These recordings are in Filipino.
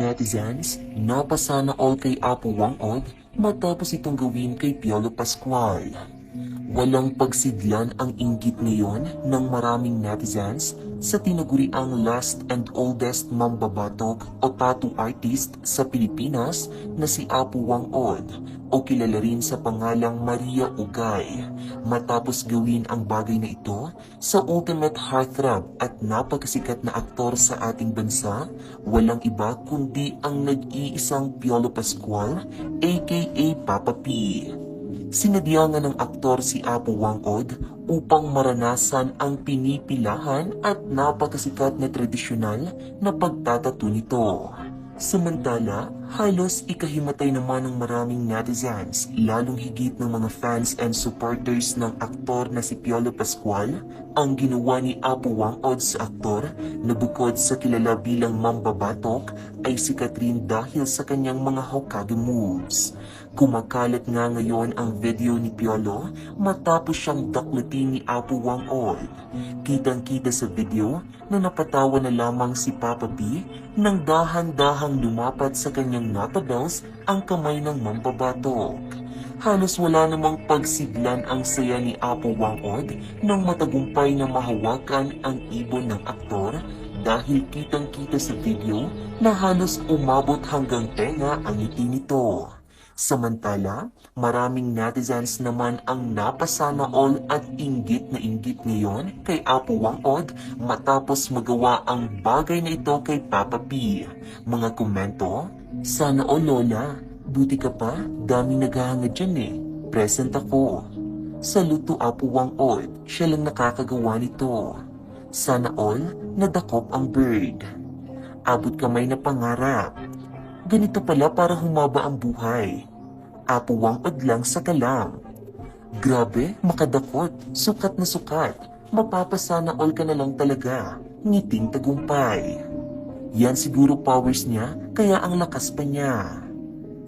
netizens, napasana all kay Apo Wang-od matapos itong gawin kay Piolo Pascual. Walang pagsidlan ang inggit ngayon ng maraming netizens sa tinaguriang last and oldest mambabatok o tattoo artist sa Pilipinas na si Apo Wang-od o kilala rin sa pangalang Maria Ugay matapos gawin ang bagay na ito sa ultimate heartthrob at napakasikat na aktor sa ating bansa, walang iba kundi ang nag-iisang Piolo Pascual aka Papa P. Sinadya nga ng aktor si Apo Wang-od upang maranasan ang pinipilahan at napakasikat na tradisyonal na pagtatato nito. Samantala, halos ikahimatay naman ng maraming netizens, lalong higit ng mga fans and supporters ng aktor na si Piolo Pascual, ang ginawa ni Apo Wang-od sa aktor na bukod sa kilala bilang mambabatok ay sikat rin dahil sa kanyang mga Hokage moves. Kumakalat nga ngayon ang video ni Piolo matapos siyang daklatin ni Apo Wang-od. Kitang-kita sa video na napatawa na lamang si Papa B nang dahan-dahang lumapat sa kanyang nota bells ang kamay ng mambabatok. Halos wala namang pagsiglan ang saya ni Apo Wang-od nang matagumpay na mahawakan ang ibon ng aktor dahil kitang-kita sa video na halos umabot hanggang tenga ang ngiti nito. Samantala, maraming netizens naman ang napasana all at inggit na inggit ngayon kay Apo Wang-od matapos magawa ang bagay na ito kay Papa P. Mga komento, sana all lola, buti ka pa, daming naghahangad dyan eh. Present ako. Saluto Apo Wang-od, siya lang nakakagawa nito. Sana all, nadakop ang bird. Abot kamay na pangarap. Ganito pala para humaba ang buhay. Apo Wang-od lang sa kalam. Grabe, makadakot, sukat na sukat. Mapapasana all ka na lang talaga. Ngiting tagumpay. Yan siguro powers niya, kaya ang lakas pa niya.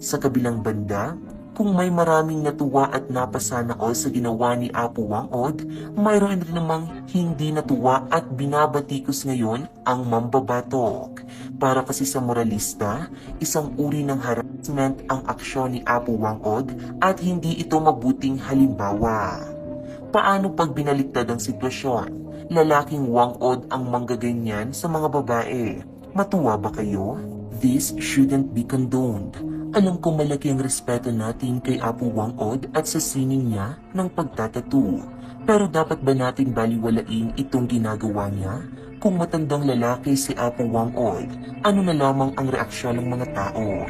Sa kabilang banda, kung may maraming natuwa at napasana all sa ginawa ni Apo Wang-od, mayroon rin namang hindi natuwa at binabatikos ngayon ang mambabatok. Para kasi sa moralista, isang uri ng harassment ang aksyon ni Apo Wang-od at hindi ito mabuting halimbawa. Paano pag binaliktad ang sitwasyon? Lalaking Wang-od ang manggaganyan sa mga babae. Matuwa ba kayo? This shouldn't be condoned. Alam ko malaki ang respeto natin kay Apo Wang-od at sa sining niya ng pagtatattoo. Pero dapat ba natin baliwalain itong ginagawa niya? Kung matandang lalaki si Apo Wang-od, ano na lamang ang reaksyon ng mga tao?